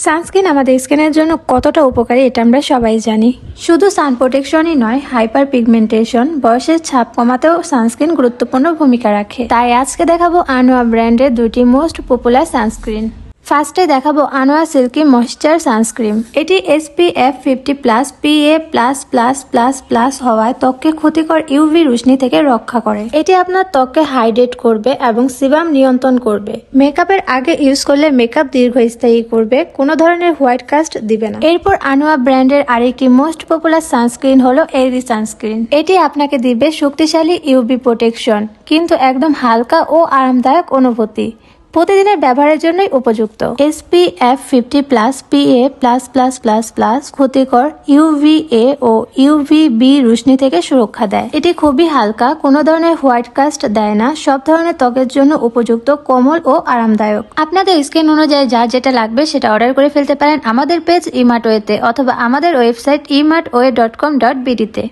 Sunscreen আমাদের স্কিনের জন্য কতটা উপকারী এটা আমরা সবাই জানি। শুধু সান প্রোটেকশনই নয়, হাইপার পিগমেন্টেশন, বয়সের ছাপ কমাতেও সানস্ক্রিন গুরুত্বপূর্ণ ভূমিকা রাখে। তাই আজকে দেখাবো আনোয়া ব্র্যান্ডের দুটি মোস্ট পপুলার সানস্ক্রিন। ফার্স্টে দেখাবো আনোয়া সিল্কি ময়েশ্চার সানস্ক্রিন। এটি SPF 50+ PA++++ হওয়ায় ত্বককে ক্ষতিকর ইউভি রশ্মি থেকে রক্ষা করে। এটি আপনার ত্বককে হাইড্রেট করবে এবং সিবাম নিয়ন্ত্রণ করবে। মেকআপের আগে ইউজ করলে মেকআপ দীর্ঘস্থায়ী করবে, কোনো ধরনের হোয়াইট কাস্ট দিবে না। এরপর আনোয়া ব্র্যান্ডের আরেকটি মোস্ট পপুলার সানস্ক্রিন হলো এরি সানস্ক্রিন। এটি আপনাকে দিবে শক্তিশালী ইউভি প্রোটেকশন, কিন্তু একদম হালকা ও আরামদায়ক অনুভূতি। প্রতিদিনের ব্যবহারের জন্যই উপযুক্ত। SPF 50+ PA++++ ক্ষতিকর UVA ও UVB রশ্মি থেকে সুরক্ষা দেয়। এটি খুবই হালকা, কোনো ধরনের হোয়াইট কাস্ট দেয় না, সব ধরনের ত্বকের জন্য উপযুক্ত, কোমল ও আরামদায়ক। আপনাদের স্কিন অনুযায়ী যার যেটা লাগবে সেটা অর্ডার করে ফেলতে পারেন আমাদের পেজ ইমার্টওয়েতে অথবা আমাদের ওয়েবসাইট imartway.com.bd তে।